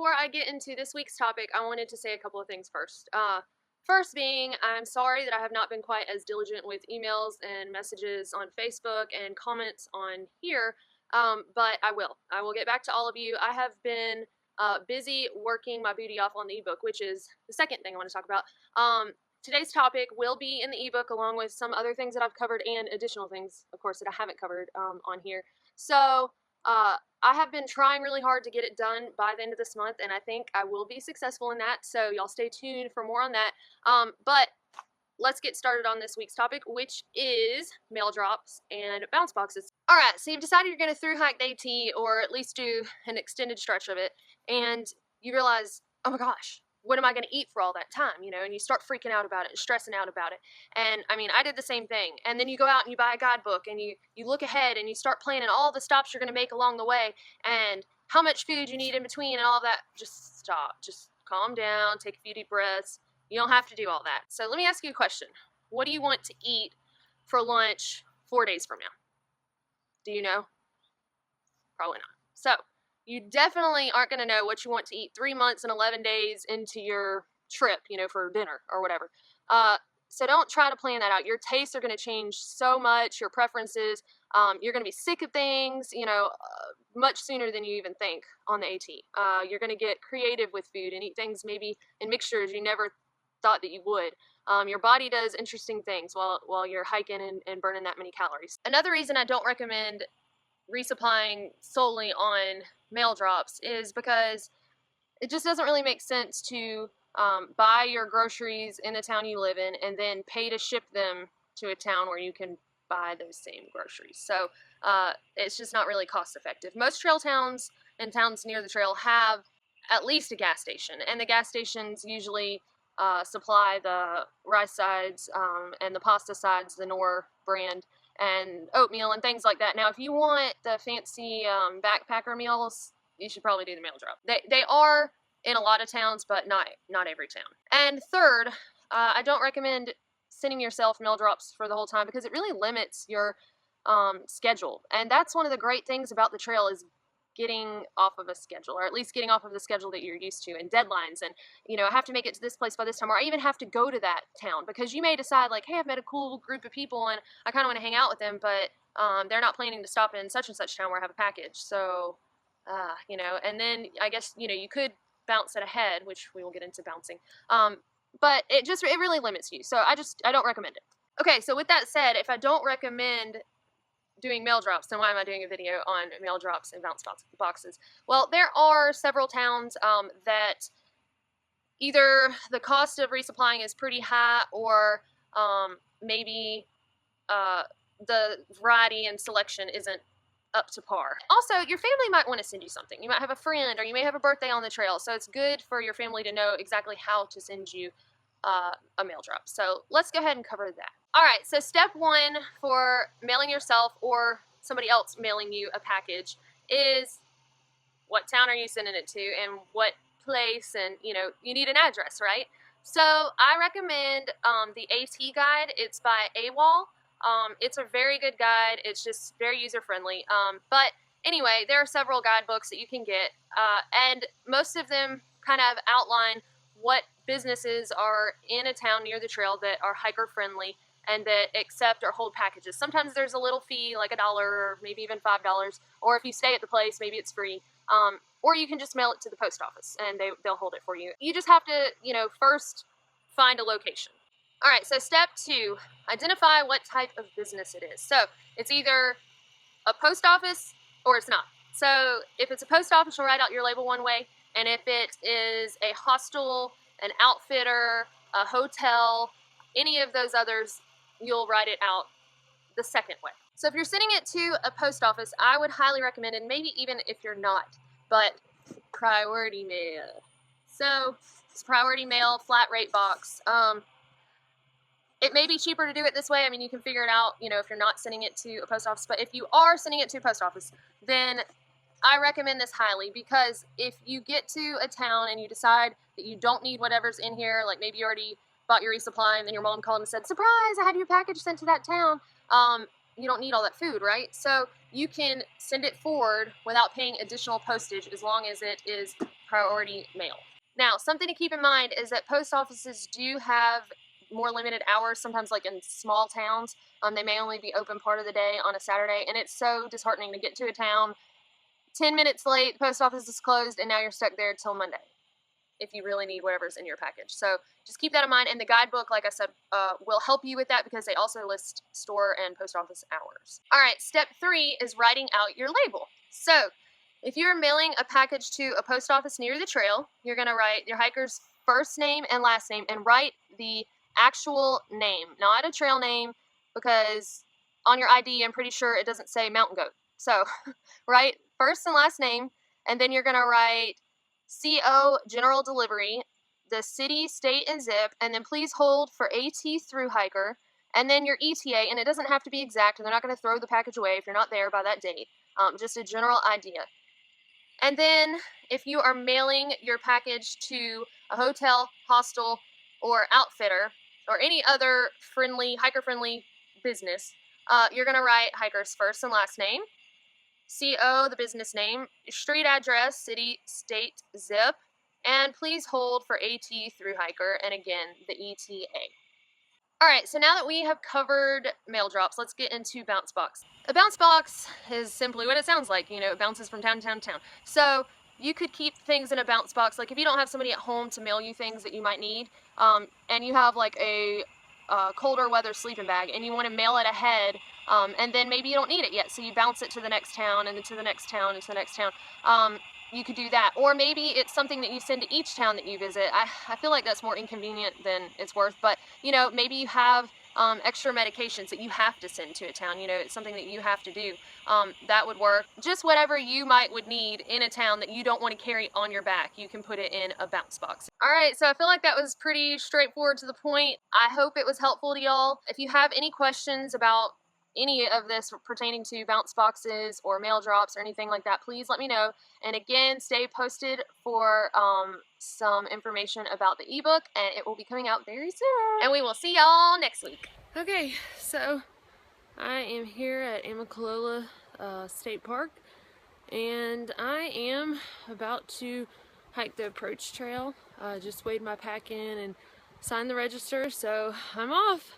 before I get into this week's topic, I wanted to say a couple of things first. First being, I'm sorry that I have not been quite as diligent with emails and messages on Facebook and comments on here, but I will. I will get back to all of you. I have been busy working my booty off on the ebook, which is the second thing I want to talk about. Today's topic will be in the ebook along with some other things that I've covered and additional things, of course, that I haven't covered on here. So I have been trying really hard to get it done by the end of this month, and I think I will be successful in that, so y'all stay tuned for more on that. But let's get started on this week's topic, which is mail drops and bounce boxes. Alright, so you've decided you're going to thru-hike the AT, or at least do an extended stretch of it, and you realize, oh my gosh, what am I going to eat for all that time, you know, and you start freaking out about it and stressing out about it. And I mean, I did the same thing. And then you go out and you buy a guidebook and you look ahead and you start planning all the stops you're going to make along the way and how much food you need in between and all that. Just stop. Just calm down, take a few deep breaths. You don't have to do all that. So let me ask you a question. What do you want to eat for lunch 4 days from now? Do you know? Probably not. So you definitely aren't going to know what you want to eat 3 months and 11 days into your trip, you know, for dinner or whatever. So don't try to plan that out. Your tastes are going to change so much, your preferences. You're going to be sick of things, you know, much sooner than you even think on the AT. You're going to get creative with food and eat things maybe in mixtures you never thought that you would. Your body does interesting things while you're hiking and burning that many calories. Another reason I don't recommend resupplying solely on mail drops is because it just doesn't really make sense to buy your groceries in the town you live in and then pay to ship them to a town where you can buy those same groceries. So it's just not really cost effective. Most trail towns and towns near the trail have at least a gas station, and the gas stations usually supply the rice sides and the pasta sides, the Knorr brand, and oatmeal and things like that. Now, if you want the fancy backpacker meals, you should probably do the mail drop. They are in a lot of towns, but not every town. And third, I don't recommend sending yourself mail drops for the whole time because it really limits your schedule. And that's one of the great things about the trail is getting off of a schedule, or at least getting off of the schedule that you're used to, and deadlines, and you know, I have to make it to this place by this time, or I even have to go to that town, because you may decide like, hey, I've met a cool group of people and I kind of want to hang out with them, but they're not planning to stop in such and such town where I have a package. So you know, and then I guess, you know, you could bounce it ahead, which we will get into bouncing, but it really limits you, so I don't recommend it. Okay, so with that said, if I don't recommend doing mail drops, then why am I doing a video on mail drops and bounce boxes? Well, there are several towns that either the cost of resupplying is pretty high, or maybe the variety and selection isn't up to par. Also, your family might want to send you something. You might have a friend, or you may have a birthday on the trail, so it's good for your family to know exactly how to send you a mail drop. So let's go ahead and cover that. Alright, so step one for mailing yourself or somebody else mailing you a package is what town are you sending it to and what place, and you know, you need an address, right? So I recommend the AT guide. It's by AWOL. It's a very good guide. It's just very user-friendly. But anyway, there are several guidebooks that you can get, and most of them kind of outline what businesses are in a town near the trail that are hiker-friendly and that accept or hold packages. Sometimes there's a little fee, like $1 or maybe even $5, or if you stay at the place, maybe it's free. Or you can just mail it to the post office and they'll hold it for you. You just have to, you know, first find a location. Alright, so step two, identify what type of business it is. So it's either a post office or it's not. So if it's a post office, you'll write out your label one way, and if it is a hostel, an outfitter, a hotel, any of those others, you'll write it out the second way. So if you're sending it to a post office, I would highly recommend, and maybe even if you're not, but priority mail. So it's priority mail, flat rate box. It may be cheaper to do it this way. I mean, you can figure it out, you know, if you're not sending it to a post office. But if you are sending it to a post office, then I recommend this highly, because if you get to a town and you decide that you don't need whatever's in here, like maybe you already bought your resupply and then your mom called and said, surprise, I had your package sent to that town. You don't need all that food, right? So you can send it forward without paying additional postage as long as it is priority mail. Now, something to keep in mind is that post offices do have more limited hours, sometimes like in small towns. They may only be open part of the day on a Saturday, and it's so disheartening to get to a town 10 minutes late, the post office is closed, and now you're stuck there till Monday if you really need whatever's in your package. So just keep that in mind, and the guidebook, like I said, will help you with that because they also list store and post office hours. All right, step 3 is writing out your label. So if you're mailing a package to a post office near the trail, you're going to write your hiker's first name and last name and write the actual name, not a trail name, because on your ID, I'm pretty sure it doesn't say Mountain Goat. So write first and last name, and then you're going to write CO General Delivery, the city, state, and zip, and then please hold for AT through hiker, and then your ETA, and it doesn't have to be exact, and they're not going to throw the package away if you're not there by that date, just a general idea. And then if you are mailing your package to a hotel, hostel, or outfitter, or any other hiker-friendly business, you're going to write hiker's first and last name, CO, the business name, street address, city, state, zip, and please hold for AT through hiker, and again, the ETA. All right, so now that we have covered mail drops, let's get into bounce box. A bounce box is simply what it sounds like. You know, it bounces from town to town to town. So you could keep things in a bounce box. Like if you don't have somebody at home to mail you things that you might need, and you have like a colder weather sleeping bag, and you want to mail it ahead, and then maybe you don't need it yet, so you bounce it to the next town, and then to the next town, and to the next town. You could do that. Or maybe it's something that you send to each town that you visit. I feel like that's more inconvenient than it's worth, but you know, maybe you have extra medications that you have to send to a town. You know, it's something that you have to do. That would work. Just whatever you would need in a town that you don't want to carry on your back, you can put it in a bounce box. All right, so I feel like that was pretty straightforward to the point. I hope it was helpful to y'all. If you have any questions about any of this pertaining to bounce boxes or mail drops or anything like that, please let me know. And again, stay posted for some information about the ebook, and it will be coming out very soon. And we will see y'all next week. Okay, so I am here at Amicalola State Park, and I am about to hike the approach trail. Just weighed my pack in and signed the register, so I'm off.